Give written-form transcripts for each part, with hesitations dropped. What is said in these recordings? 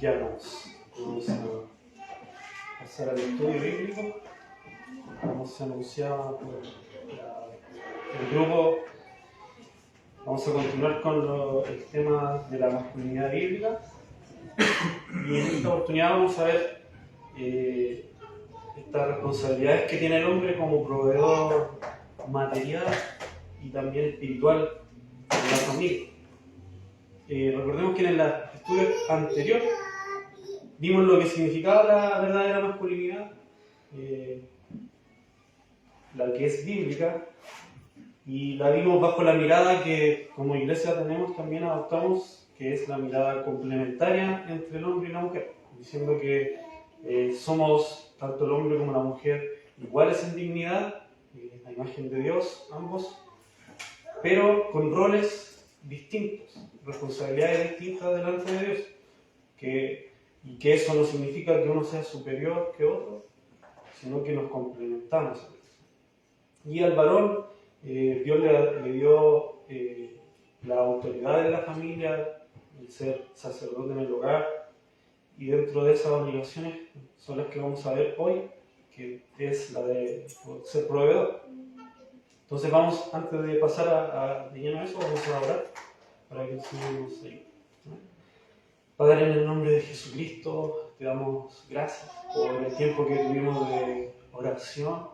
Ya vamos a pasar al estudio bíblico. Como se anunciaba por el grupo, vamos a continuar con el tema de la masculinidad bíblica. Y en esta oportunidad vamos a ver estas responsabilidades que tiene el hombre como proveedor material y también espiritual de la familia. Recordemos que en el estudio anterior vimos lo que significaba la verdadera masculinidad, la que es bíblica, y la vimos bajo la mirada que como iglesia también adoptamos, que es la mirada complementaria entre el hombre y la mujer, diciendo que somos, tanto el hombre como la mujer, iguales en dignidad, la imagen de Dios, ambos, pero con roles distintos, responsabilidades distintas delante de Dios, y que eso no significa que uno sea superior que otro, sino que nos complementamos. Y al varón Dios le dio la autoridad de la familia, el ser sacerdote en el hogar, y dentro de esas obligaciones son las que vamos a ver hoy, que es la de ser proveedor. Entonces vamos, antes de pasar de lleno a eso, vamos a orar para que sigamos ahí. Padre, en el nombre de Jesucristo, te damos gracias por el tiempo que tuvimos de oración.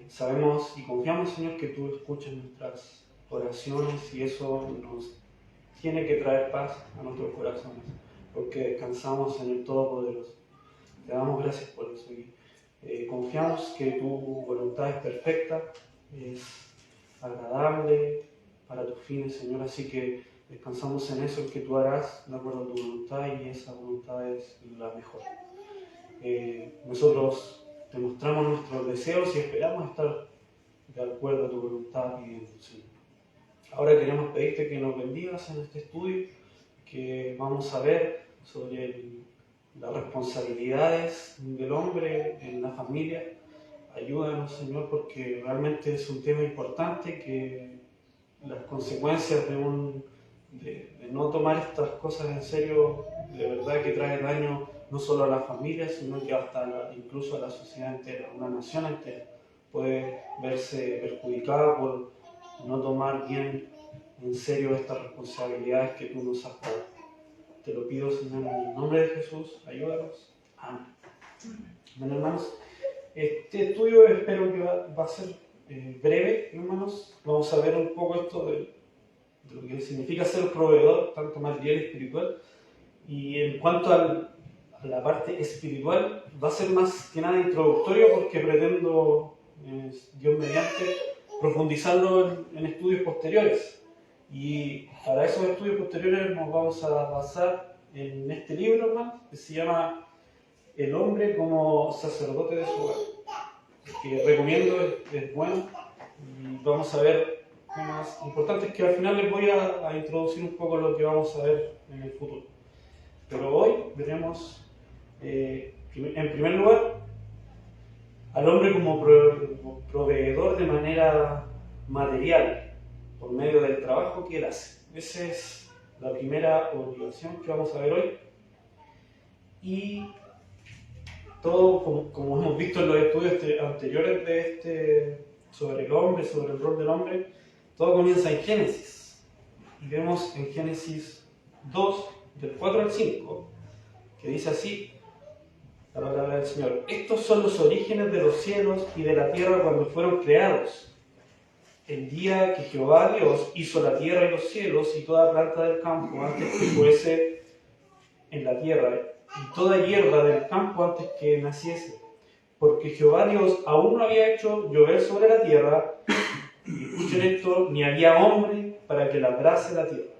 Sabemos y confiamos, Señor, que tú escuchas nuestras oraciones y eso nos tiene que traer paz a nuestros corazones, porque descansamos en el Todopoderoso. Te damos gracias por eso y confiamos que tu voluntad es perfecta, es agradable para tus fines, Señor, así que descansamos en eso, que tú harás de acuerdo a tu voluntad, y esa voluntad es la mejor. Nosotros te mostramos nuestros deseos y esperamos estar de acuerdo a tu voluntad pidiendo, Señor. Ahora queremos pedirte que nos bendigas en este estudio, que vamos a ver sobre las responsabilidades del hombre en la familia. Ayúdanos, Señor, porque realmente es un tema importante, que las consecuencias de no tomar estas cosas en serio, de verdad que trae daño no solo a la familia, sino que hasta incluso a la sociedad entera. Una nación entera puede verse perjudicada por no tomar bien en serio estas responsabilidades que tú nos has dado. Te lo pido, Señor, en el nombre de Jesús, ayúdanos. Amén. Bueno, hermanos, este estudio espero que va a ser breve, hermanos. Vamos a ver un poco esto de lo que significa ser proveedor, tanto material y espiritual. Y en cuanto a la parte espiritual, va a ser más que nada introductorio, porque pretendo, Dios mediante, profundizarlo en estudios posteriores. Y para esos estudios posteriores nos vamos a basar en este libro, hermano, que se llama El hombre como sacerdote de su hogar, que recomiendo, es bueno, y vamos a ver temas importantes que al final les voy a introducir un poco lo que vamos a ver en el futuro. Pero hoy veremos, en primer lugar, al hombre como proveedor de manera material, por medio del trabajo que él hace. Esa es la primera obligación que vamos a ver hoy. Y todo, como hemos visto en los estudios anteriores sobre el hombre, sobre el rol del hombre, todo comienza en Génesis. Y vemos en Génesis 2, del 4 al 5, que dice así la palabra del Señor: estos son los orígenes de los cielos y de la tierra cuando fueron creados. El día que Jehová Dios hizo la tierra y los cielos y toda planta del campo antes que fuese en la tierra, y toda hierba del campo antes que naciese, porque Jehová Dios aún no había hecho llover sobre la tierra, y escuchen esto, ni había hombre para que labrase la tierra.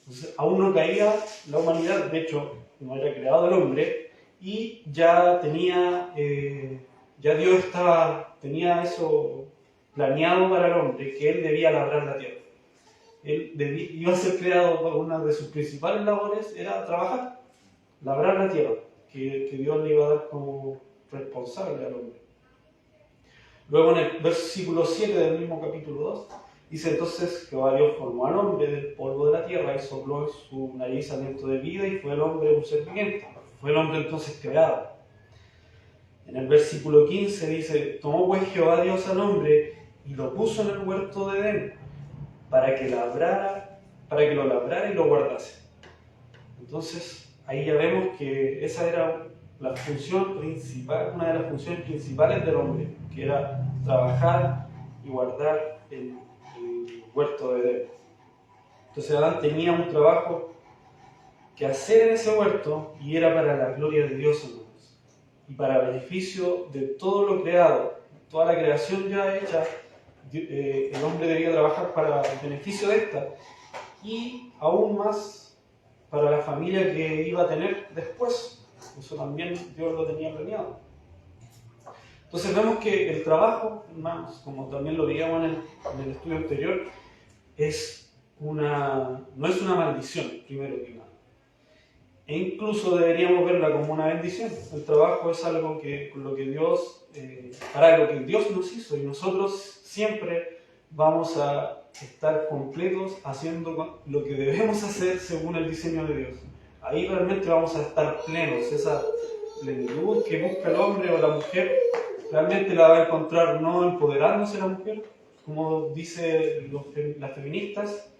Entonces, aún no caía la humanidad, de hecho no era creado el hombre, y ya Dios tenía eso planeado para el hombre, que él debía labrar la tierra. Iba a ser creado, una de sus principales labores era trabajar, labrar la tierra, que Dios le iba a dar como responsable al hombre. Luego en el versículo 7 del mismo capítulo 2 Dice entonces Jehová Dios formó al hombre del polvo de la tierra y sopló en su nariz aliento de vida y fue el hombre un ser viviente. Fue el hombre entonces creado. En el versículo 15 dice, tomó pues Jehová Dios al hombre y lo puso en el huerto de Edén para que lo labrara y lo guardase. Entonces ahí ya vemos que esa era la función principal, una de las funciones principales del hombre, que era trabajar y guardar el huerto de Edén. Entonces Adán tenía un trabajo que hacer en ese huerto y era para la gloria de Dios, hermanos, y para beneficio de todo lo creado, toda la creación ya hecha. El hombre debía trabajar para el beneficio de esta y aún más para la familia que iba a tener después. Eso también Dios lo tenía planeado. Entonces vemos que el trabajo, hermanos, como también lo veíamos en el estudio anterior, no es una maldición, primero que nada. E incluso deberíamos verla como una bendición. El trabajo es algo con lo que Dios, para lo que Dios nos hizo, y nosotros siempre vamos a estar completos haciendo lo que debemos hacer según el diseño de Dios. Ahí realmente vamos a estar plenos. Esa plenitud que busca el hombre o la mujer, realmente la va a encontrar no empoderándose la mujer, como dicen las feministas,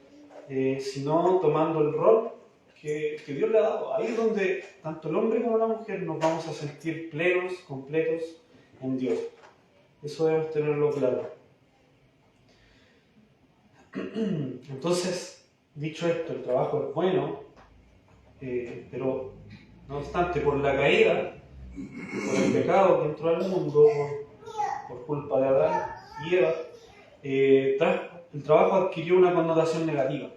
sino tomando el rol que Dios le ha dado. Ahí es donde tanto el hombre como la mujer nos vamos a sentir plenos, completos en Dios. Eso debemos tenerlo claro. Entonces, dicho esto, el trabajo es bueno, pero no obstante, por la caída, por el pecado que entró al mundo, por culpa de Adán y Eva, el trabajo adquirió una connotación negativa,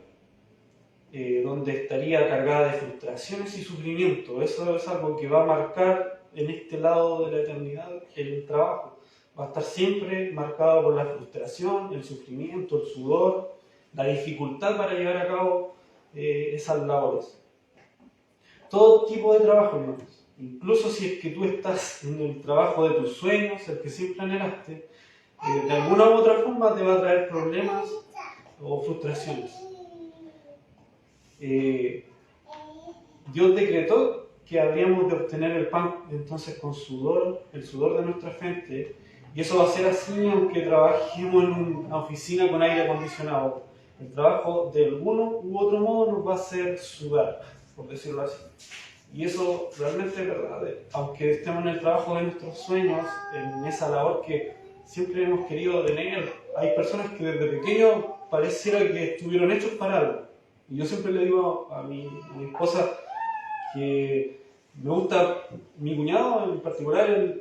donde estaría cargada de frustraciones y sufrimiento. Eso es algo que va a marcar en este lado de la eternidad el trabajo. Va a estar siempre marcado por la frustración, el sufrimiento, el sudor, la dificultad para llevar a cabo esas labores. Todo tipo de trabajo, hermanos. Incluso si es que tú estás en el trabajo de tus sueños, el que siempre anhelaste, de alguna u otra forma te va a traer problemas o frustraciones. Dios decretó que habríamos de obtener el pan entonces con sudor, el sudor de nuestra frente, y eso va a ser así aunque trabajemos en una oficina con aire acondicionado. El trabajo de alguno u otro modo nos va a hacer sudar, por decirlo así. Y eso realmente es verdad. Aunque estemos en el trabajo de nuestros sueños, en esa labor que siempre hemos querido tener, hay personas que desde pequeños pareciera que estuvieron hechos para algo. Y yo siempre le digo a mi esposa que me gusta, mi cuñado en particular,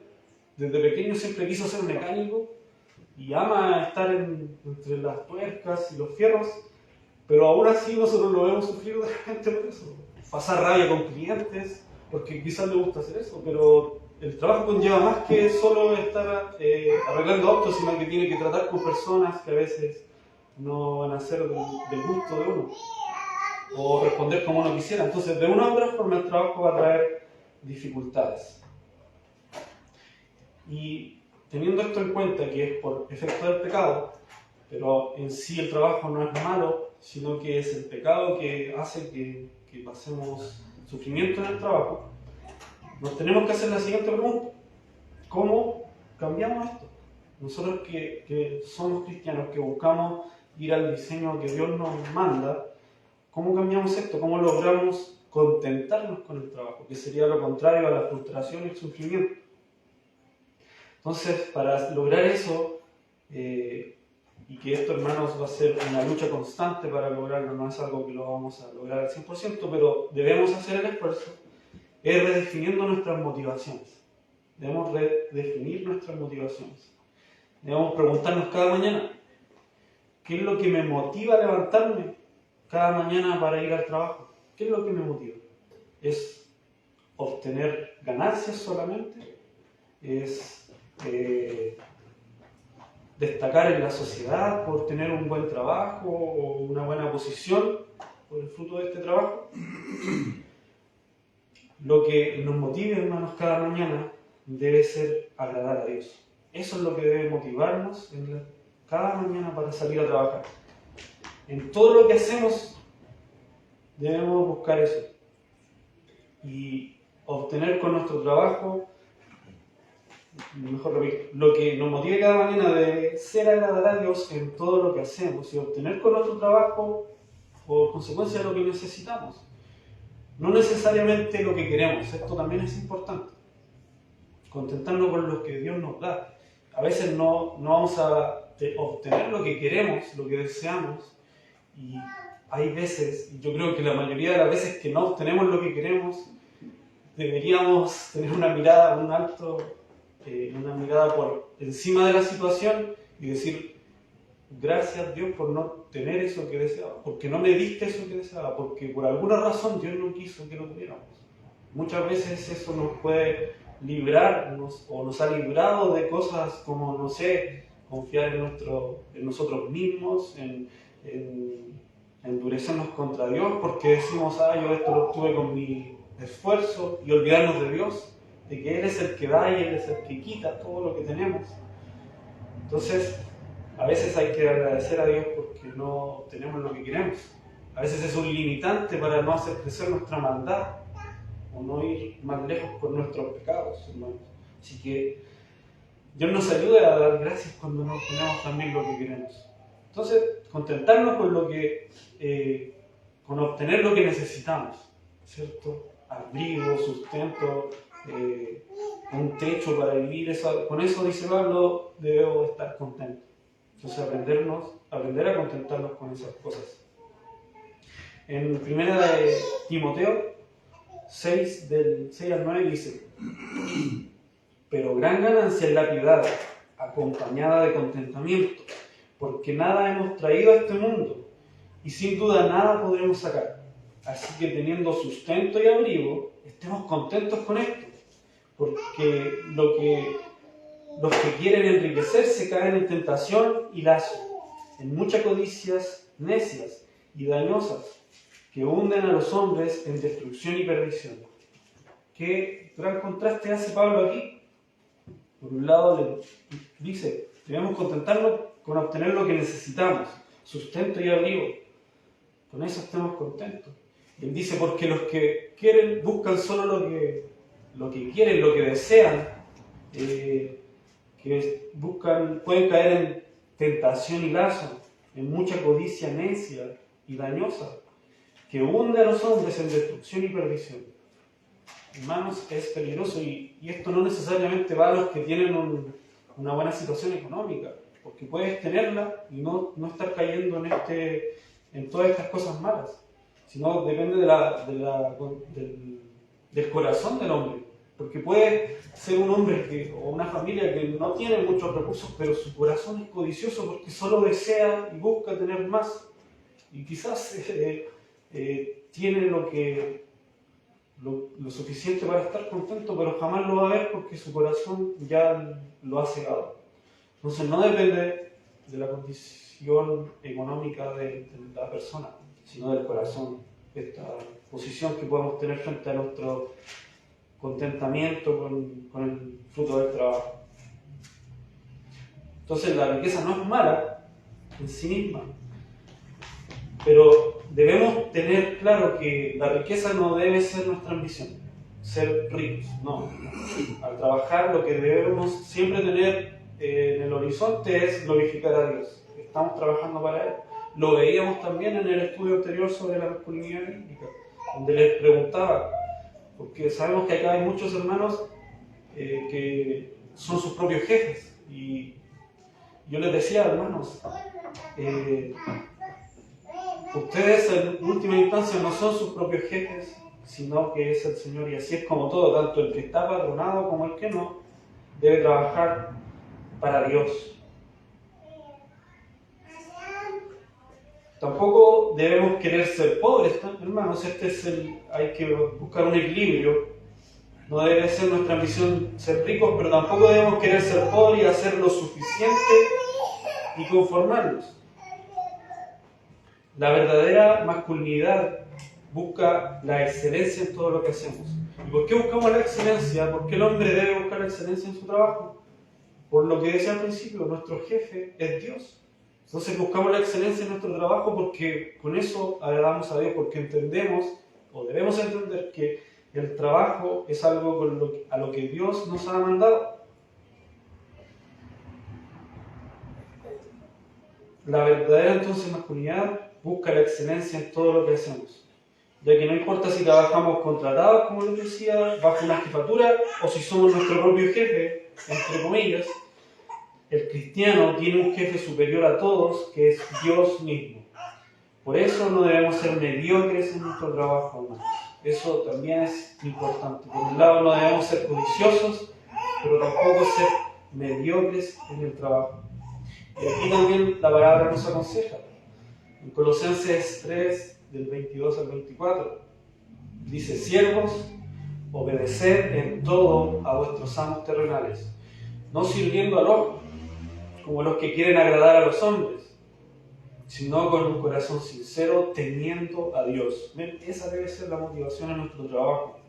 desde pequeño siempre quiso ser mecánico y ama estar entre las tuercas y los fierros, pero aún así nosotros lo vemos sufrir de repente por eso. Pasar rabia con clientes, porque quizás le gusta hacer eso, pero el trabajo conlleva más que solo estar arreglando autos, sino que tiene que tratar con personas que a veces no van a ser del gusto de uno, o responder como uno quisiera. Entonces, de una u otra forma, el trabajo va a traer dificultades. Y teniendo esto en cuenta, que es por efecto del pecado, pero en sí el trabajo no es malo, sino que es el pecado que hace que pasemos sufrimiento en el trabajo, nos tenemos que hacer la siguiente pregunta: ¿cómo cambiamos esto? Nosotros que somos cristianos, que buscamos ir al diseño que Dios nos manda, ¿cómo cambiamos esto? ¿Cómo logramos contentarnos con el trabajo? Que sería lo contrario a la frustración y el sufrimiento. Entonces, para lograr eso, y que esto, hermanos, va a ser una lucha constante para lograrlo, no es algo que lo vamos a lograr al 100%, pero debemos hacer el esfuerzo, es redefiniendo nuestras motivaciones. Debemos redefinir nuestras motivaciones. Debemos preguntarnos cada mañana, ¿qué es lo que me motiva a levantarme cada mañana para ir al trabajo? ¿Qué es lo que me motiva? ¿Es obtener ganancias solamente? ¿Es destacar en la sociedad por tener un buen trabajo o una buena posición por el fruto de este trabajo? Lo que nos motive, hermanos, cada mañana debe ser agradar a Dios. Eso es lo que debe motivarnos cada mañana para salir a trabajar. En todo lo que hacemos debemos buscar eso. Y obtener con nuestro trabajo, mejor repito, lo que nos motive cada mañana de ser agradar a Dios en todo lo que hacemos y obtener con nuestro trabajo, por consecuencia, lo que necesitamos. No necesariamente lo que queremos, esto también es importante. Contentarnos con lo que Dios nos da. A veces no vamos a obtener lo que queremos, lo que deseamos, y hay veces, y yo creo que la mayoría de las veces que no obtenemos lo que queremos, deberíamos tener una mirada, una mirada por encima de la situación y decir: gracias Dios por no tener eso que deseaba, porque no me diste eso que deseaba, porque por alguna razón Dios no quiso que lo tuviéramos. Muchas veces eso nos puede librar o nos ha librado de cosas como, no sé, confiar en nosotros mismos, en endurecernos contra Dios, porque decimos: yo esto lo obtuve con mi esfuerzo, y olvidarnos de Dios, de que Él es el que da y Él es el que quita todo lo que tenemos. Entonces, a veces hay que agradecer a Dios porque no tenemos lo que queremos. A veces es un limitante para no hacer crecer nuestra maldad o no ir más lejos con nuestros pecados, hermanos. Así que Dios nos ayude a dar gracias cuando no tenemos también lo que queremos. Entonces, contentarnos con obtener lo que necesitamos, ¿cierto? Abrigo, sustento, un techo para vivir, con eso, dice Pablo, debemos estar contentos. Entonces, aprender a contentarnos con esas cosas. En 1 Timoteo 6, del 6 al 9 dice: pero gran ganancia es la piedad, acompañada de contentamiento, porque nada hemos traído a este mundo, y sin duda nada podremos sacar. Así que teniendo sustento y abrigo, estemos contentos con esto, porque los que quieren enriquecerse caen en tentación y lazo, en muchas codicias necias y dañosas, que hunden a los hombres en destrucción y perdición. ¿Qué gran contraste hace Pablo aquí? Por un lado le dice: debemos contentarnos con obtener lo que necesitamos, sustento y abrigo. Con eso estemos contentos. Él dice: porque los que quieren buscan solo lo que quieren, lo que desean, que buscan, pueden caer en tentación y lazo, en mucha codicia necia y dañosa, que hunde a los hombres en destrucción y perdición. Hermanos, es peligroso, y esto no necesariamente va a los que tienen una buena situación económica, porque puedes tenerla y no estar cayendo en todas estas cosas malas, sino depende del corazón del hombre, porque puede ser un hombre o una familia que no tiene muchos recursos, pero su corazón es codicioso porque solo desea y busca tener más, y quizás tiene lo suficiente para estar contento, pero jamás lo va a ver porque su corazón ya lo ha cegado. Entonces no depende de la condición económica de la persona, sino del corazón, esta posición que podemos tener frente a nuestro contentamiento con el fruto del trabajo. Entonces la riqueza no es mala en sí misma, pero debemos tener claro que la riqueza no debe ser nuestra ambición, ser ricos, no. Al trabajar, lo que debemos siempre tener en el horizonte es glorificar a Dios. Estamos trabajando para Él. Lo veíamos también en el estudio anterior sobre la masculinidad bíblica, donde les preguntaba, porque sabemos que acá hay muchos hermanos que son sus propios jefes, y yo les decía: hermanos, ustedes en última instancia no son sus propios jefes, sino que es el Señor, y así es como todo, tanto el que está patronado como el que no, debe trabajar para Dios. Tampoco debemos querer ser pobres, hermanos, hay que buscar un equilibrio. No debe ser nuestra ambición ser ricos, pero tampoco debemos querer ser pobres y hacer lo suficiente y conformarnos. La verdadera masculinidad busca la excelencia en todo lo que hacemos. ¿Y por qué buscamos la excelencia? ¿Por qué el hombre debe buscar la excelencia en su trabajo? Por lo que decía al principio, nuestro jefe es Dios. Entonces buscamos la excelencia en nuestro trabajo porque con eso agradamos a Dios, porque entendemos o debemos entender que el trabajo es algo a lo que Dios nos ha mandado. La verdadera entonces masculinidad busca la excelencia en todo lo que hacemos, ya que no importa si trabajamos contratados, como les decía, bajo una jefatura, o si somos nuestro propio jefe, entre comillas, el cristiano tiene un jefe superior a todos, que es Dios mismo. Por eso no debemos ser mediocres en nuestro trabajo, hermanos. Eso también es importante. Por un lado, no debemos ser codiciosos, pero tampoco ser mediocres en el trabajo. Y aquí también la palabra nos aconseja. En Colosenses 3, del 22 al 24, dice: siervos, obedeced en todo a vuestros amos terrenales, no sirviendo al ojo, como los que quieren agradar a los hombres, sino con un corazón sincero, temiendo a Dios. Esa debe ser la motivación en nuestro trabajo.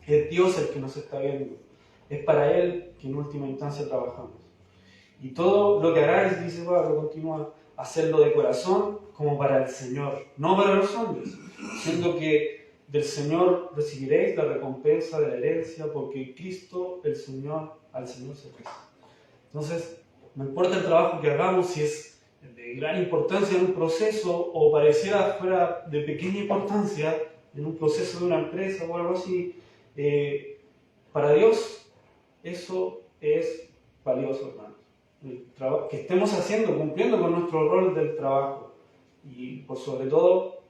Es Dios el que nos está viendo. Es para Él que en última instancia trabajamos. Y todo lo que hagáis, dice Pablo, continúa, hacerlo de corazón como para el Señor, no para los hombres, siendo que del Señor recibiréis la recompensa de la herencia, porque Cristo, el Señor, al Señor se presta. Entonces, no importa el trabajo que hagamos, si es de gran importancia en un proceso o pareciera fuera de pequeña importancia en un proceso de una empresa o algo así, para Dios eso es valioso, hermanos. El trabajo que estemos haciendo, cumpliendo con nuestro rol del trabajo y por sobre todo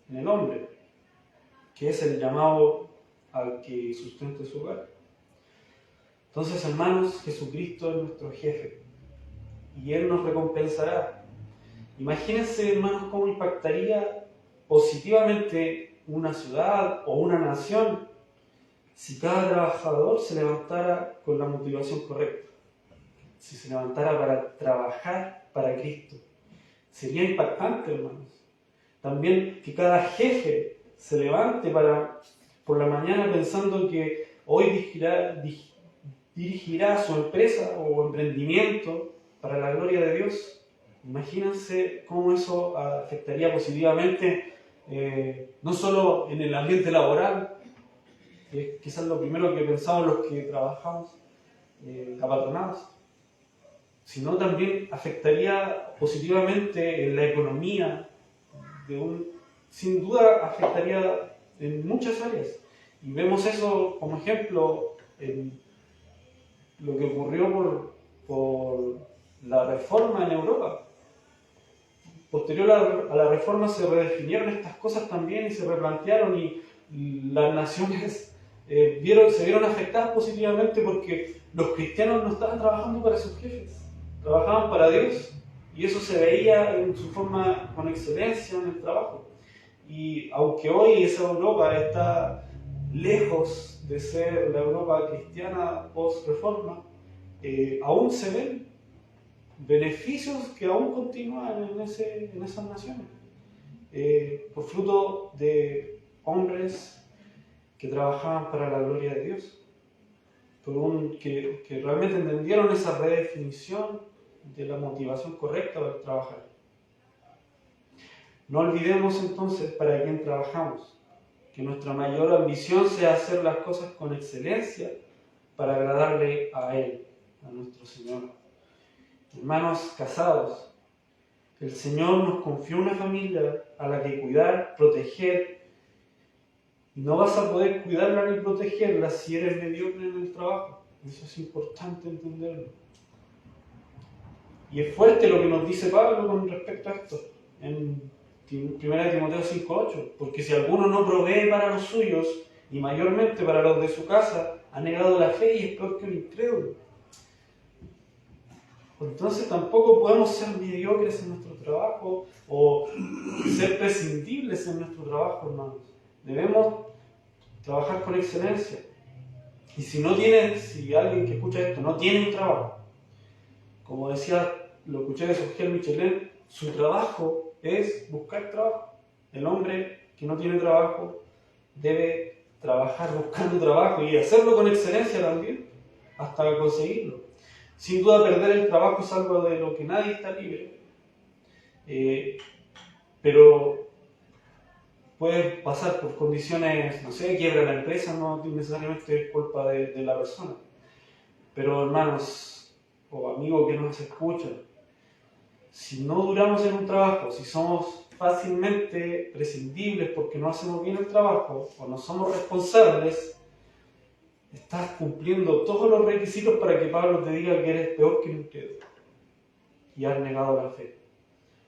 en el hombre, que es el llamado al que sustente su hogar. Entonces, hermanos, Jesucristo es nuestro jefe y Él nos recompensará. Imagínense, hermanos, cómo impactaría positivamente una ciudad o una nación si cada trabajador se levantara con la motivación correcta, si se levantara para trabajar para Cristo. Sería impactante, hermanos. También que cada jefe se levante por la mañana pensando que hoy dirigirá su empresa o emprendimiento para la gloria de Dios. Imagínense cómo eso afectaría positivamente no solo en el ambiente laboral, que es quizás lo primero que pensamos los que trabajamos apatronados, sino también afectaría positivamente en la economía, sin duda afectaría en muchas áreas. Y vemos eso como ejemplo en lo que ocurrió por la reforma en Europa. Posterior a la reforma se redefinieron estas cosas también y se replantearon, y las naciones se vieron afectadas positivamente porque los cristianos no estaban trabajando para sus jefes, trabajaban para Dios, y eso se veía en su forma con excelencia en el trabajo. Y aunque hoy esa Europa está lejos de ser la Europa cristiana post-reforma, aún se ven beneficios que aún continúan en esas naciones, por fruto de hombres que trabajaban para la gloria de Dios, que realmente entendieron esa redefinición de la motivación correcta para trabajar. No olvidemos entonces para quién trabajamos, que nuestra mayor ambición sea hacer las cosas con excelencia para agradarle a Él, a nuestro Señor. Hermanos casados, el Señor nos confió una familia a la que cuidar, proteger, y no vas a poder cuidarla ni protegerla si eres mediocre en el trabajo. Eso es importante entenderlo. Y es fuerte lo que nos dice Pablo con respecto a esto, en 1 Timoteo 5:8, porque si alguno no provee para los suyos, y mayormente para los de su casa, ha negado la fe y es peor que un incrédulo. Entonces tampoco podemos ser mediocres en nuestro trabajo o ser prescindibles en nuestro trabajo, hermanos. Debemos trabajar con excelencia. Y si alguien que escucha esto no tiene un trabajo, como decía, lo escuché de Sorgel Michelin, su trabajo es buscar trabajo. El hombre que no tiene trabajo debe trabajar buscando trabajo y hacerlo con excelencia también, hasta conseguirlo. Sin duda, perder el trabajo es algo de lo que nadie está libre. pero puede pasar por condiciones, no sé, quiebra la empresa, no necesariamente es culpa de la persona. Pero hermanos o amigos que nos escuchan, si no duramos en un trabajo, si somos fácilmente prescindibles porque no hacemos bien el trabajo o no somos responsables, estás cumpliendo todos los requisitos para que Pablo te diga que eres peor que un incrédulo y has negado la fe.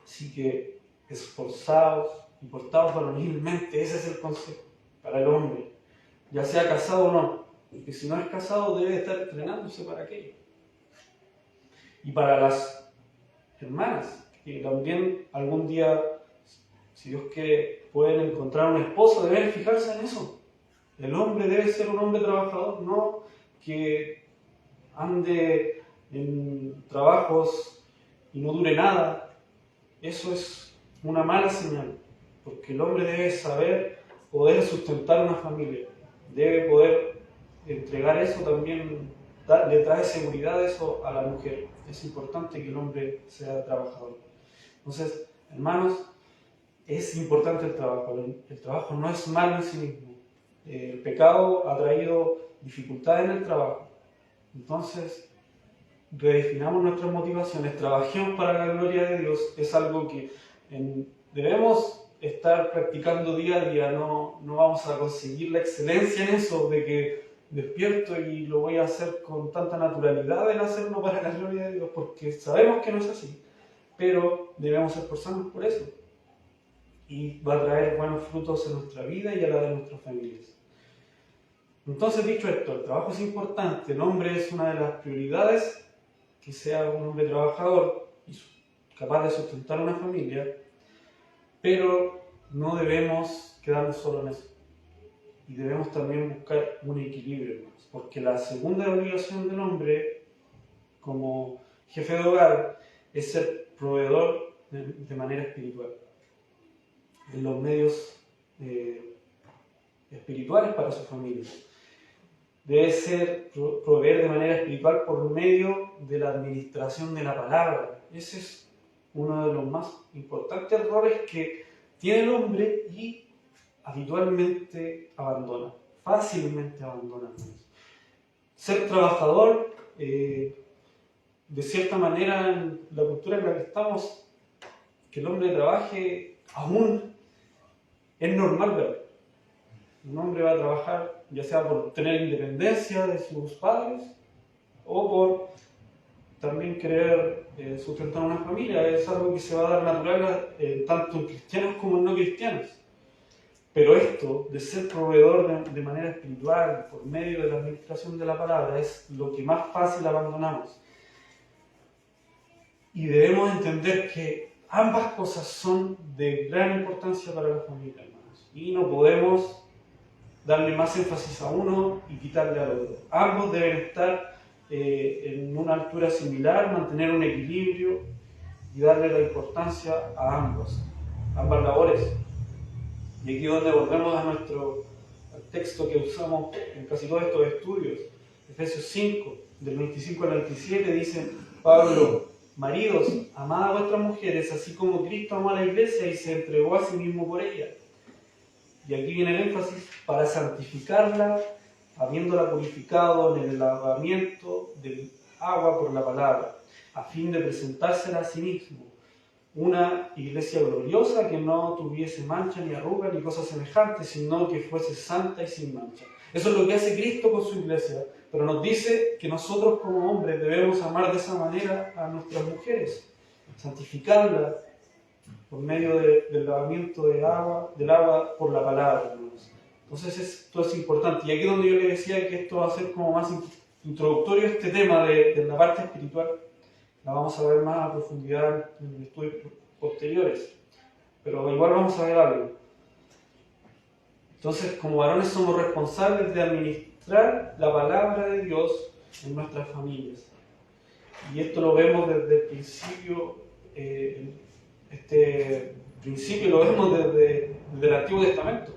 Así que esforzados y portados varonilmente, ese es el consejo para el hombre, ya sea casado o no, porque si no es casado debe estar entrenándose para aquello. Y para las hermanas, que también algún día, si Dios quiere, pueden encontrar un esposo, deben fijarse en eso. El hombre debe ser un hombre trabajador, no que ande en trabajos y no dure nada. Eso es una mala señal, porque el hombre debe saber poder sustentar una familia, debe poder entregar eso también, le trae seguridad eso a la mujer. Es importante que el hombre sea trabajador. Entonces, hermanos, es importante el trabajo. El trabajo no es malo en sí mismo. El pecado ha traído dificultades en el trabajo. Entonces, redefinamos nuestras motivaciones, trabajemos para la gloria de Dios. Es algo que debemos estar practicando día a día. No vamos a conseguir la excelencia en eso de que despierto y lo voy a hacer con tanta naturalidad en hacerlo para la gloria de Dios, porque sabemos que no es así, pero debemos esforzarnos por eso y va a traer buenos frutos en nuestra vida y a la de nuestras familias. Entonces, dicho esto, el trabajo es importante, el hombre es una de las prioridades, que sea un hombre trabajador y capaz de sustentar una familia, pero no debemos quedarnos solo en eso. Y debemos también buscar un equilibrio, hermanos, porque la segunda obligación del hombre como jefe de hogar es ser proveedor de manera espiritual, en los medios espirituales para su familia. Debe ser proveer de manera espiritual por medio de la administración de la palabra. Ese es uno de los más importantes errores que tiene el hombre y habitualmente abandona, fácilmente abandona. Ser trabajador, de cierta manera en la cultura en la que estamos, que el hombre trabaje aún es normal verlo. Un hombre va a trabajar ya sea por tener independencia de sus padres o por también querer sustentar una familia. Es algo que se va a dar natural tanto en cristianos como en no cristianos. Pero esto de ser proveedor de manera espiritual por medio de la administración de la palabra es lo que más fácil abandonamos. Y debemos entender que ambas cosas son de gran importancia para la familia, hermanos. Y no podemos darle más énfasis a uno y quitarle al otro. Ambos deben estar en una altura similar, mantener un equilibrio y darle la importancia a ambas labores. Y aquí es donde volvemos al texto que usamos en casi todos estos estudios. Efesios 5, del 25 al 27, dice Pablo: maridos, amad a vuestras mujeres, así como Cristo amó a la iglesia y se entregó a sí mismo por ella. Y aquí viene el énfasis: para santificarla, habiéndola purificado en el lavamiento del agua por la palabra, a fin de presentársela a sí mismo, una iglesia gloriosa que no tuviese mancha ni arruga ni cosas semejantes, sino que fuese santa y sin mancha. Eso es lo que hace Cristo con su iglesia, pero nos dice que nosotros como hombres debemos amar de esa manera a nuestras mujeres, santificarla por medio del lavamiento del agua por la palabra, hermanos. Entonces esto es importante. Y aquí es donde yo le decía que esto va a ser como más introductorio a este tema de la parte espiritual. La vamos a ver más a profundidad en estudios posteriores. Pero igual vamos a ver algo. Entonces, como varones somos responsables de administrar la palabra de Dios en nuestras familias. Y esto lo vemos desde el principio, este principio lo vemos desde el Antiguo Testamento.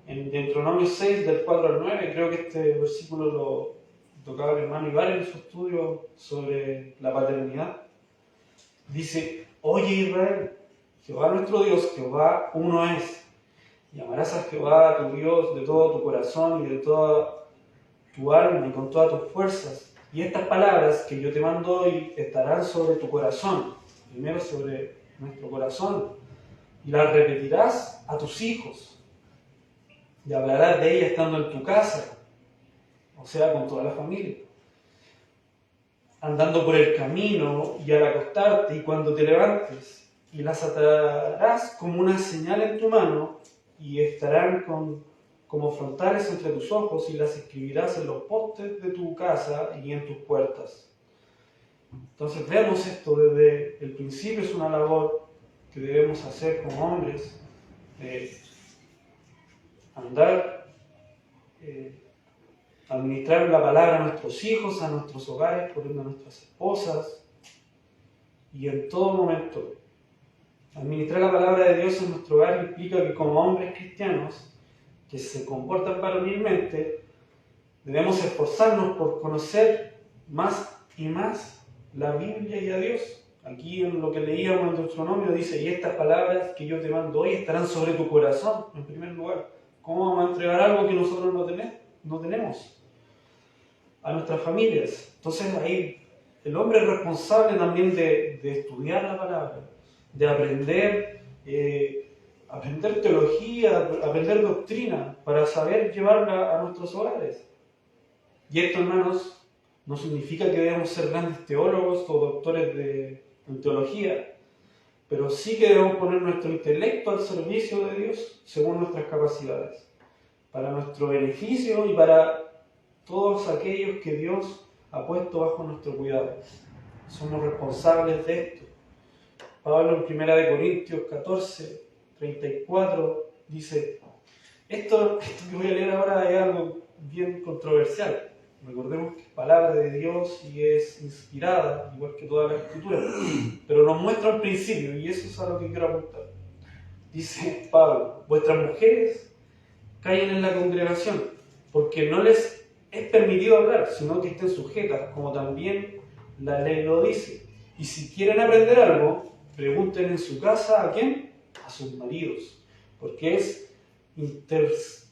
En Deuteronomio 6, del 4 al 9, creo que este versículo lo tocaba el hermano Ibar en su estudio sobre la paternidad. Dice: oye Israel, Jehová nuestro Dios, Jehová uno es. Y amarás a Jehová tu Dios de todo tu corazón y de toda tu alma y con todas tus fuerzas. Y estas palabras que yo te mando hoy estarán sobre tu corazón, primero sobre nuestro corazón, y las repetirás a tus hijos. Y hablarás de ellas estando en tu casa, o sea, con toda la familia, andando por el camino y al acostarte y cuando te levantes. Y las atarás como una señal en tu mano y estarán como frontales entre tus ojos y las escribirás en los postes de tu casa y en tus puertas. Entonces vemos esto desde el principio, es una labor que debemos hacer como hombres, andar, administrar la palabra a nuestros hijos, a nuestros hogares, por ende a nuestras esposas, y en todo momento. Administrar la palabra de Dios en nuestro hogar implica que como hombres cristianos que se comportan varonilmente, debemos esforzarnos por conocer más y más la Biblia y a Dios. Aquí en lo que leíamos en Deuteronomio dice, y estas palabras que yo te mando hoy estarán sobre tu corazón, en primer lugar. ¿Cómo vamos a entregar algo que nosotros no tenemos? A nuestras familias. Entonces ahí el hombre es responsable también de estudiar la palabra, de aprender teología, aprender doctrina, para saber llevarla a nuestros hogares. Y esto, hermanos, no significa que debamos ser grandes teólogos o doctores en teología, pero sí que debemos poner nuestro intelecto al servicio de Dios según nuestras capacidades, para nuestro beneficio y para todos aquellos que Dios ha puesto bajo nuestro cuidado. Somos responsables de esto. Pablo en 1 Corintios 14, 34 dice, esto que voy a leer ahora es algo bien controversial. Recordemos que es palabra de Dios y es inspirada, igual que toda la Escritura, pero nos muestra un principio y eso es a lo que quiero apuntar. Dice Pablo, vuestras mujeres callen en la congregación, porque no les es permitido hablar, sino que estén sujetas, como también la ley lo dice. Y si quieren aprender algo, pregunten en su casa ¿a quién? A sus maridos, porque es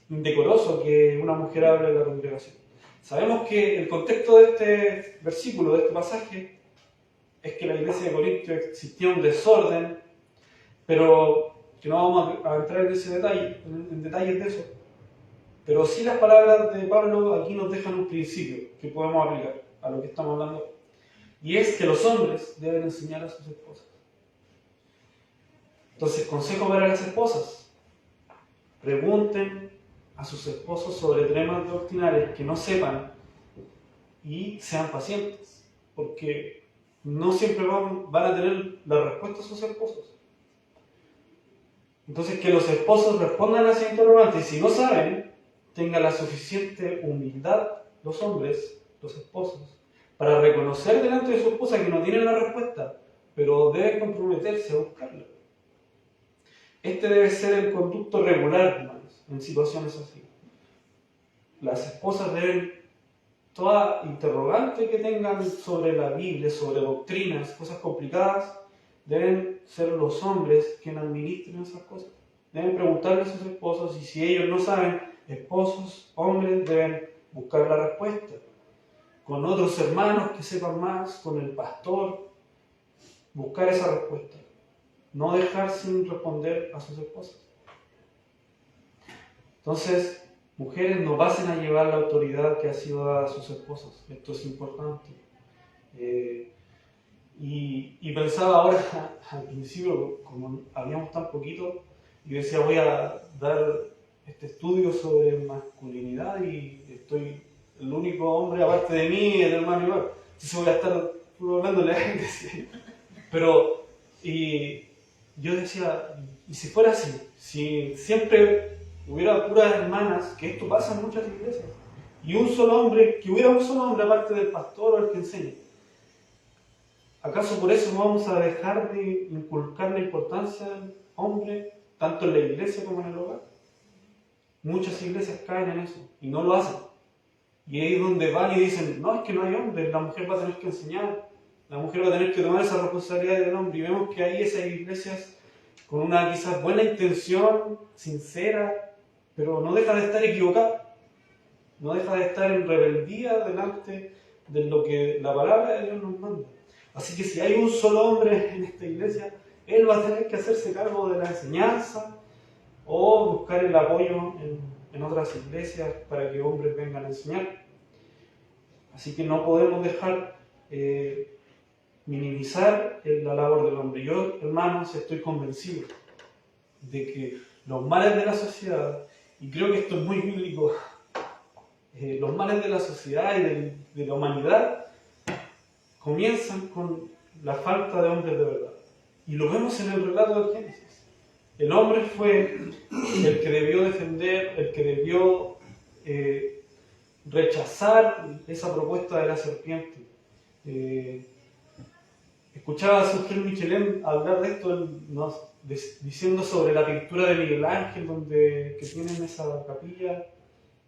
indecoroso que una mujer hable en la congregación. Sabemos que el contexto de este versículo, de este pasaje, es que en la iglesia de Corinto existía un desorden, pero que no vamos a entrar en ese detalle, en detalles de eso. Pero sí las palabras de Pablo aquí nos dejan un principio que podemos aplicar a lo que estamos hablando. Y es que los hombres deben enseñar a sus esposas. Entonces, consejo para las esposas. Pregunten a sus esposos sobre temas doctrinales que no sepan y sean pacientes, porque no siempre van a tener la respuesta a sus esposos. Entonces, que los esposos respondan a ese interrogante y si no saben, tengan la suficiente humildad, los hombres, los esposos, para reconocer delante de su esposa que no tienen la respuesta, pero deben comprometerse a buscarla. Este debe ser el conducto regular, hermanos, en situaciones así. Las esposas deben, toda interrogante que tengan sobre la Biblia, sobre doctrinas, cosas complicadas, deben ser los hombres quienes administren esas cosas. Deben preguntarle a sus esposos y si ellos no saben, esposos, hombres, deben buscar la respuesta. Con otros hermanos que sepan más, con el pastor, buscar esa respuesta. No dejar sin responder a sus esposas. Entonces, mujeres, no pasen a llevar la autoridad que ha sido dada a sus esposas. Esto es importante. Y pensaba ahora, al principio, como habíamos tan poquito, yo decía, voy a dar este estudio sobre masculinidad y estoy el único hombre aparte de mí, el hermano igual. Entonces voy a estar hablándole a gente. ¿Sí? Pero, y yo decía, ¿y si fuera así? Si siempre hubiera puras hermanas, que esto pasa en muchas iglesias, y un solo hombre, que hubiera un solo hombre aparte del pastor o el que enseña, ¿acaso por eso no vamos a dejar de inculcar la importancia del hombre, tanto en la iglesia como en el hogar? Muchas iglesias caen en eso y no lo hacen. Y ahí es donde van y dicen, no, es que no hay hombres, la mujer va a tener que enseñar, la mujer va a tener que tomar esa responsabilidad del hombre. Y vemos que hay esas iglesias con una quizás buena intención, sincera, pero no deja de estar equivocado, no deja de estar en rebeldía delante de lo que la palabra de Dios nos manda. Así que si hay un solo hombre en esta iglesia, él va a tener que hacerse cargo de la enseñanza o buscar el apoyo en otras iglesias para que hombres vengan a enseñar. Así que no podemos dejar minimizar la labor del hombre. Yo, hermanos, estoy convencido de que los males de la sociedad, y creo que esto es muy bíblico, los males de la sociedad y de la humanidad comienzan con la falta de hombres de verdad. Y lo vemos en el relato del Génesis. El hombre fue el que debió defender, el que debió rechazar esa propuesta de la serpiente. Escuchaba a Sir Michelin hablar de esto, diciendo sobre la pintura de Miguel Ángel, que tienen esa capilla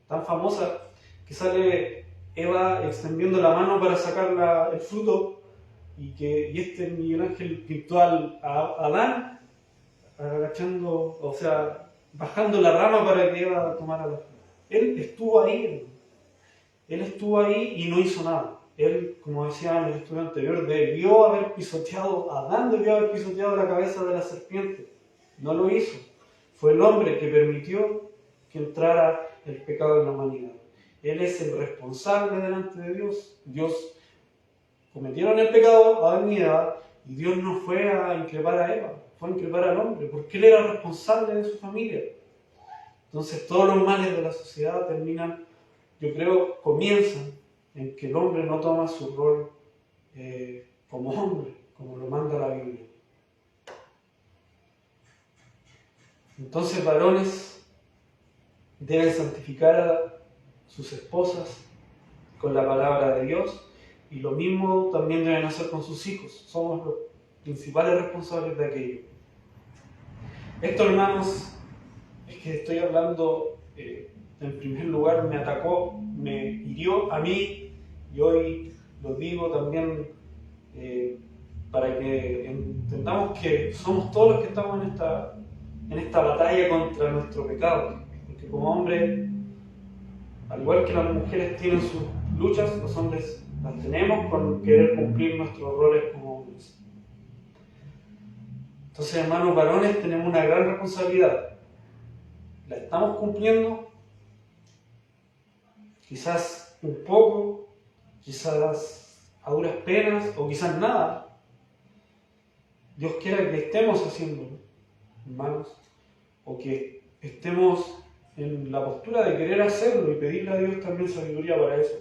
tan famosa, que sale Eva extendiendo la mano para sacar el fruto, y este Miguel Ángel pintó a Adán agachando, o sea, bajando la rama para que Eva tomara la fruta. Él estuvo ahí y no hizo nada. Él, como decía en el estudio anterior, debió haber pisoteado, Adán debió haber pisoteado la cabeza de la serpiente. No lo hizo. Fue el hombre que permitió que entrara el pecado en la humanidad. Él es el responsable delante de Dios. Dios cometieron el pecado, Adán y Eva, y Dios no fue a increpar a Eva, fue a increpar al hombre, porque él era responsable de su familia. Entonces todos los males de la sociedad terminan, yo creo, comienzan en que el hombre no toma su rol como hombre, como lo manda la Biblia. Entonces, varones deben santificar a sus esposas con la palabra de Dios, y lo mismo también deben hacer con sus hijos. Somos los principales responsables de aquello. Esto, hermanos, es que estoy hablando, en primer lugar me atacó, me hirió a mí, y hoy lo digo también para que entendamos que somos todos los que estamos en esta batalla contra nuestro pecado. Porque como hombres, al igual que las mujeres tienen sus luchas, los hombres las tenemos con querer cumplir nuestros roles como hombres. Entonces, hermanos varones, tenemos una gran responsabilidad. ¿La estamos cumpliendo? Quizás un poco, quizás a duras penas, o quizás nada. Dios quiera que estemos haciéndolo, hermanos, o que estemos en la postura de querer hacerlo y pedirle a Dios también sabiduría para eso.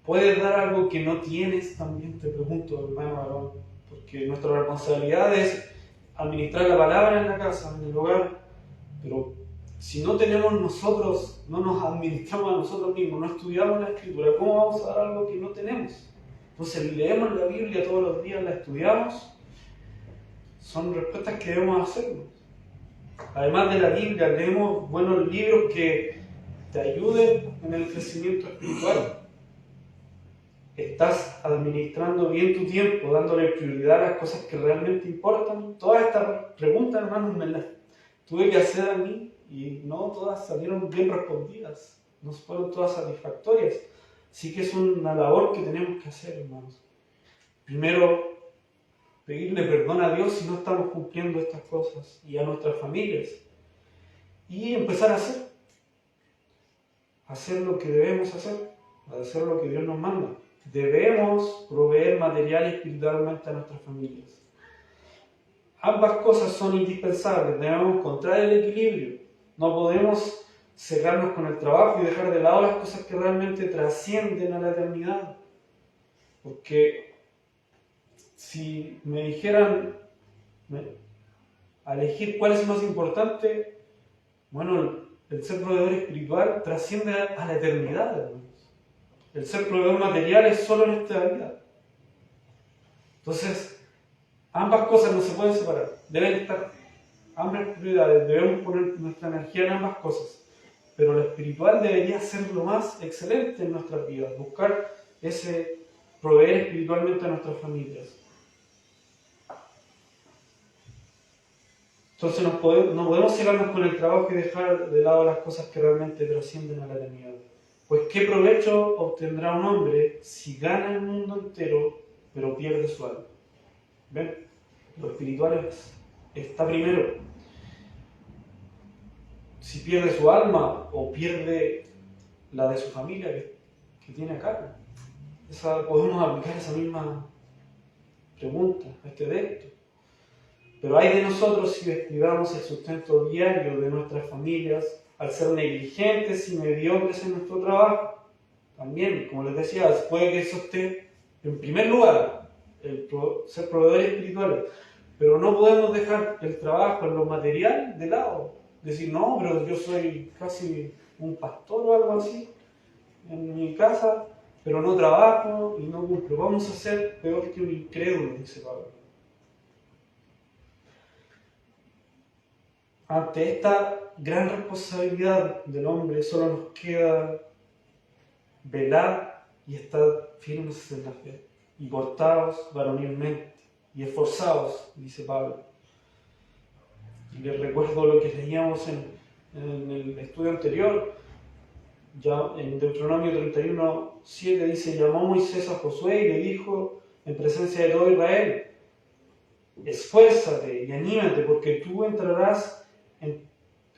¿Puedes dar algo que no tienes? También te pregunto, hermano varón, porque nuestra responsabilidad es administrar la palabra en la casa, en el hogar, pero si no tenemos nosotros, no nos administramos a nosotros mismos, no estudiamos la Escritura, ¿cómo vamos a dar algo que no tenemos? Entonces, leemos la Biblia todos los días, la estudiamos, son respuestas que debemos hacernos. Además de la Biblia, leemos buenos libros que te ayuden en el crecimiento espiritual. ¿Estás administrando bien tu tiempo, dándole prioridad a las cosas que realmente importan? Todas estas preguntas, hermanos, me las tuve que hacer a mí y no todas salieron bien respondidas, no fueron todas satisfactorias. Así que es una labor que tenemos que hacer, hermanos. Primero, pedirle perdón a Dios si no estamos cumpliendo estas cosas, y a nuestras familias. Y empezar a hacer lo que debemos hacer lo que Dios nos manda. Debemos proveer material y espiritualmente a nuestras familias. Ambas cosas son indispensables, debemos encontrar el equilibrio. No podemos cerrarnos con el trabajo y dejar de lado las cosas que realmente trascienden a la eternidad. Porque si me dijeran a elegir cuál es más importante, bueno, el ser proveedor espiritual trasciende a la eternidad, hermanos. El ser proveedor material es solo en esta vida. Entonces, ambas cosas no se pueden separar. Deben estar ambas prioridades. Debemos poner nuestra energía en ambas cosas. Pero lo espiritual debería ser lo más excelente en nuestras vidas. Buscar proveer espiritualmente a nuestras familias. Entonces no podemos cegarnos con el trabajo y dejar de lado las cosas que realmente trascienden a la eternidad. Pues ¿qué provecho obtendrá un hombre si gana el mundo entero pero pierde su alma? ¿Ven? Lo espiritual está primero. Si pierde su alma o pierde la de su familia que tiene acá, podemos aplicar esa misma pregunta a este texto. Pero hay de nosotros si descuidamos el sustento diario de nuestras familias al ser negligentes y mediocres en nuestro trabajo. También, como les decía, puede que eso esté en primer lugar, ser proveedores espirituales, pero no podemos dejar el trabajo en lo material de lado. Decir, no, pero yo soy casi un pastor o algo así en mi casa, pero no trabajo y no cumplo. Vamos a ser peor que un incrédulo, dice Pablo. Ante esta gran responsabilidad del hombre, solo nos queda velar y estar firmes en la fe, y portados varonilmente, y esforzados, dice Pablo. Y les recuerdo lo que leíamos en el estudio anterior, ya en Deuteronomio 31:7 dice: llamó Moisés a Josué y le dijo en presencia de todo Israel: esfuérzate y anímate, porque tú entrarás en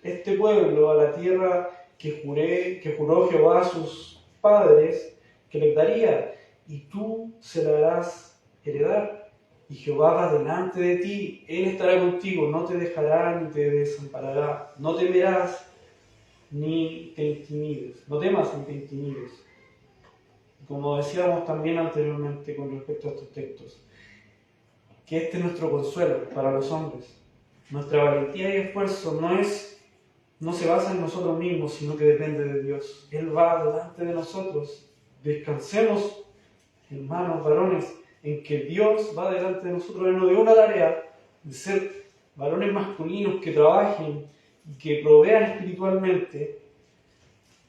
este pueblo a la tierra que juró Jehová a sus padres que les daría, y tú se la harás heredar. Y Jehová va delante de ti, Él estará contigo, no te dejará ni te desamparará. No temerás ni te intimides, no temas ni te intimides. Como decíamos también anteriormente con respecto a estos textos, que este es nuestro consuelo para los hombres. Nuestra valentía y esfuerzo no se basa en nosotros mismos, sino que depende de Dios. Él va delante de nosotros. Descansemos, hermanos varones, en que Dios va delante de nosotros. Él nos dio una tarea de ser varones masculinos que trabajen y que provean espiritualmente,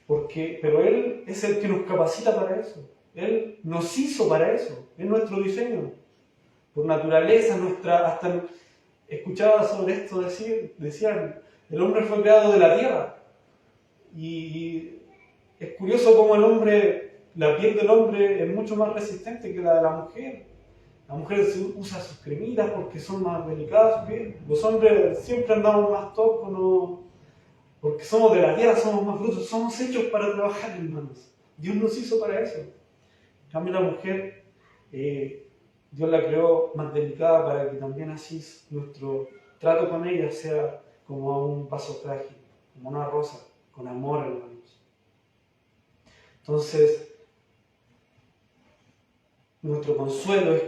pero Él es el que nos capacita para eso. Él nos hizo para eso. Es nuestro diseño. Por naturaleza, hasta escuchaba sobre esto decían, el hombre fue creado de la tierra. Y es curioso cómo la piel del hombre es mucho más resistente que la de la mujer. La mujer usa sus cremitas porque son más delicadas su piel. Los hombres siempre andamos más toscos, ¿no? Porque somos de la tierra, somos más brutos, somos hechos para trabajar, hermanos. Dios nos hizo para eso. En cambio, la mujer, Dios la creó más delicada para que también así nuestro trato con ella sea como un vaso frágil, como una rosa, con amor, hermanos. Entonces, nuestro consuelo es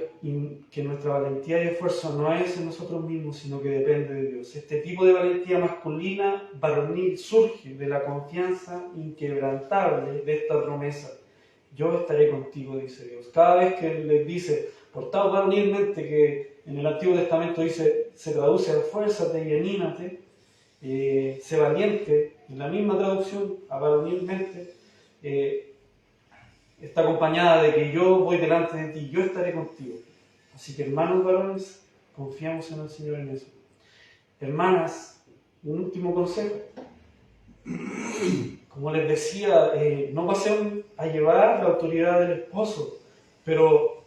que nuestra valentía y esfuerzo no es en nosotros mismos, sino que depende de Dios. Este tipo de valentía masculina, varonil, surge de la confianza inquebrantable de esta promesa. Yo estaré contigo, dice Dios. Cada vez que les dice, portaos varonilmente, que en el Antiguo Testamento se traduce esfuérzate y anímate, sé valiente, en la misma traducción, a varonilmente, está acompañada de que yo voy delante de ti, yo estaré contigo. Así que, hermanos varones, confiamos en el Señor en eso. Hermanas, un último consejo. Como les decía, no pasen a llevar la autoridad del esposo, pero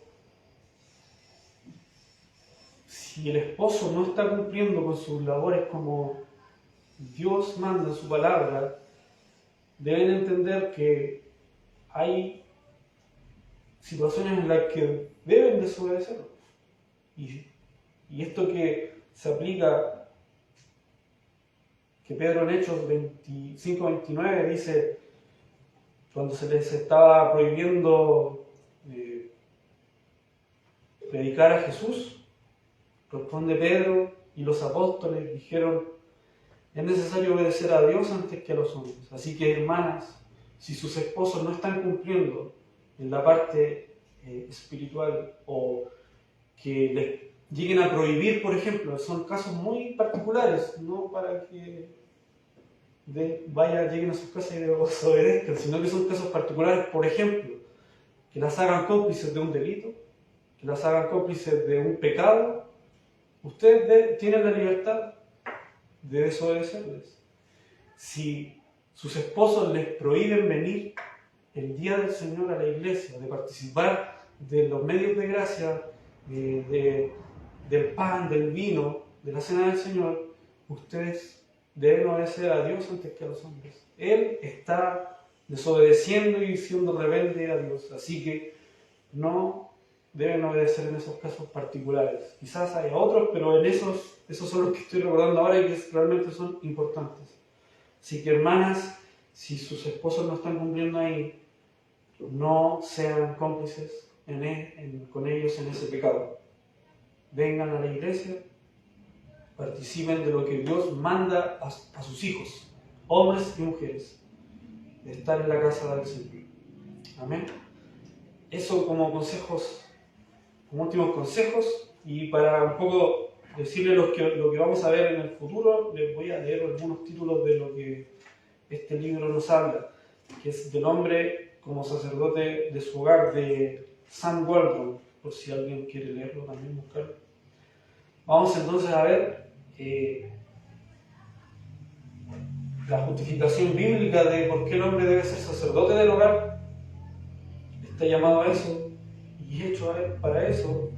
si el esposo no está cumpliendo con sus labores como Dios manda en su palabra, deben entender que hay situaciones en las que deben desobedecerlo. Y esto que se aplica, que Pedro en Hechos 25-29 dice, cuando se les estaba prohibiendo predicar a Jesús, responde Pedro y los apóstoles dijeron: es necesario obedecer a Dios antes que a los hombres. Así que, hermanas, si sus esposos no están cumpliendo en la parte espiritual, o que les lleguen a prohibir, por ejemplo, son casos muy particulares, no para que lleguen a sus casas y desobedezcan, sino que son casos particulares, por ejemplo, que las hagan cómplices de un delito, que las hagan cómplices de un pecado. Ustedes tienen la libertad de desobedecerles. Si sus esposos les prohíben venir el día del Señor a la iglesia, de participar de los medios de gracia, del pan, del vino, de la cena del Señor, ustedes deben obedecer a Dios antes que a los hombres. Él está desobedeciendo y siendo rebelde a Dios, así que no deben obedecer en esos casos particulares. Quizás hay otros, pero en esos son los que estoy recordando ahora y que realmente son importantes. Así que, hermanas, si sus esposos no están cumpliendo ahí, no sean cómplices con ellos en ese pecado. Vengan a la iglesia, participen de lo que Dios manda a sus hijos, hombres y mujeres, de estar en la casa del Señor. Amén. Eso como consejos, como últimos consejos, y para un poco decirles lo que vamos a ver en el futuro, les voy a leer algunos títulos de lo que este libro nos habla, que es del hombre como sacerdote de su hogar, de Sam Waldron, por si alguien quiere leerlo también, buscarlo. Vamos entonces a ver la justificación bíblica de por qué el hombre debe ser sacerdote del hogar. Está llamado a eso y hecho para eso.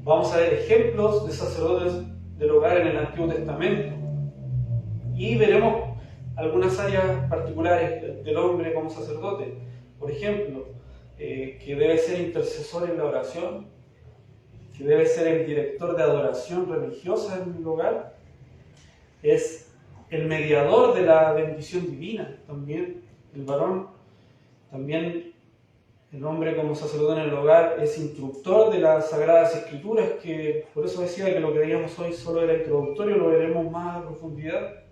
Vamos a ver ejemplos de sacerdotes del hogar en el Antiguo Testamento y veremos algunas áreas particulares del hombre como sacerdote. Por ejemplo, que debe ser intercesor en la oración, que debe ser el director de adoración religiosa en el hogar, es el mediador de la bendición divina, también el varón, también el hombre como sacerdote en el hogar es instructor de las Sagradas Escrituras, que por eso decía que lo que veíamos hoy solo era introductorio, lo veremos más a profundidad.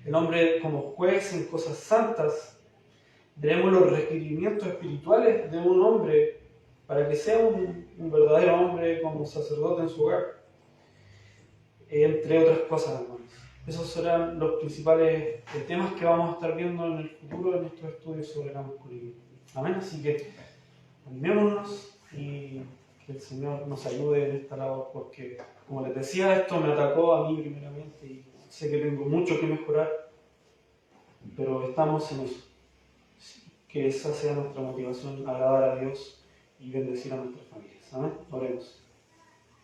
El hombre como juez en cosas santas, veremos los requerimientos espirituales de un hombre para que sea un verdadero hombre como sacerdote en su hogar, entre otras cosas, hermanos. Esos serán los principales temas que vamos a estar viendo en el futuro en nuestros estudios sobre la masculinidad. Amén. Así que animémonos y que el Señor nos ayude en esta labor, porque, como les decía, esto me atacó a mí primeramente y sé que tengo mucho que mejorar, pero estamos en eso. Que esa sea nuestra motivación, agradar a Dios y bendecir a nuestras familias. Amén. Oremos.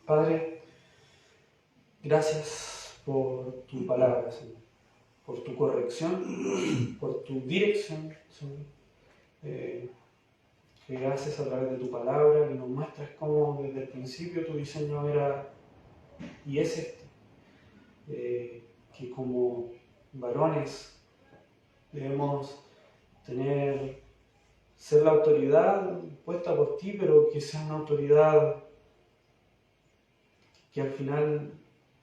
Padre, gracias por tu palabra, Señor, por tu corrección, por tu dirección, Señor. Que haces a través de tu palabra, que nos muestras cómo desde el principio tu diseño era y es este, que como varones debemos ser la autoridad puesta por ti, pero que sea una autoridad que al final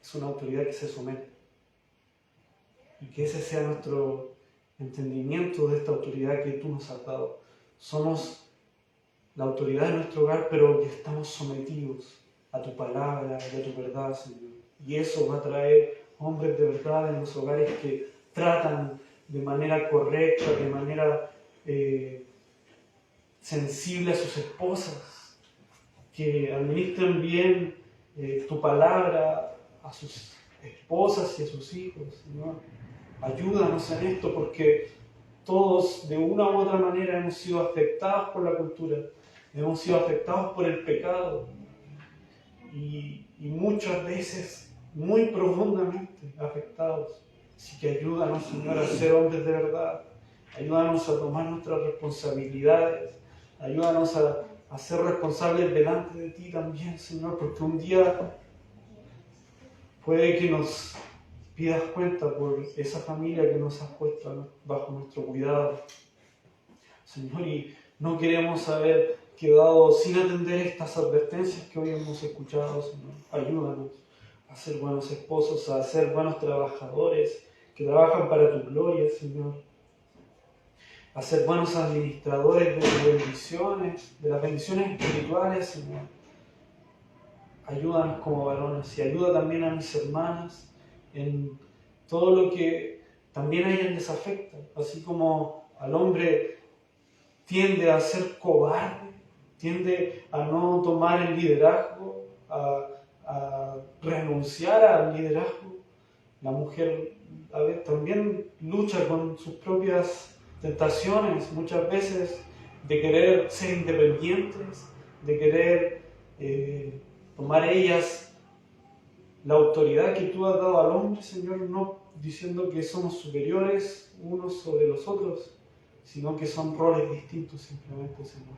es una autoridad que se somete, y que ese sea nuestro entendimiento de esta autoridad que tú nos has dado. Somos la autoridad de nuestro hogar, pero que estamos sometidos a tu palabra y a tu verdad, Señor. Y eso va a traer hombres de verdad en los hogares que tratan de manera correcta, de manera sensible a sus esposas, que administren bien tu palabra a sus esposas y a sus hijos, Señor. Ayúdanos en esto, porque todos de una u otra manera hemos sido afectados por la cultura, hemos sido afectados por el pecado y muchas veces muy profundamente afectados. Así que ayúdanos, Señor, a ser hombres de verdad, ayúdanos a tomar nuestras responsabilidades, ayúdanos a ser responsables delante de ti también, Señor, porque un día puede que nos pidas cuenta por esa familia que nos has puesto bajo nuestro cuidado, Señor, y no queremos haber quedado sin atender estas advertencias que hoy hemos escuchado, Señor. Ayúdanos a ser buenos esposos, a ser buenos trabajadores que trabajan para tu gloria, Señor, a ser buenos administradores de tus bendiciones, de las bendiciones espirituales, Señor. Ayúdanos como varones y ayuda también a mis hermanas en todo lo que también a ellas les afecta, así como al hombre tiende a ser cobarde, tiende a no tomar el liderazgo, a renunciar al liderazgo. La mujer a veces también lucha con sus propias tentaciones, muchas veces de querer ser independientes, de querer tomar ellas la autoridad que tú has dado al hombre, Señor, no diciendo que somos superiores unos sobre los otros, sino que son roles distintos simplemente, Señor.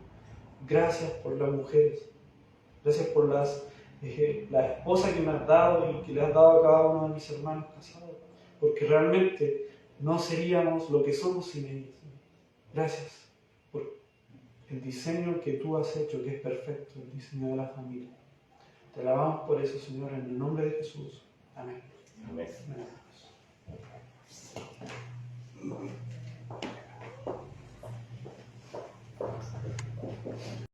Gracias por las mujeres, gracias por la esposa que me has dado y que le has dado a cada uno de mis hermanos casados, porque realmente no seríamos lo que somos sin ellos. Gracias por el diseño que tú has hecho, que es perfecto, el diseño de la familia. Te alabamos por eso, Señor, en el nombre de Jesús. Amén. Amén. Amén.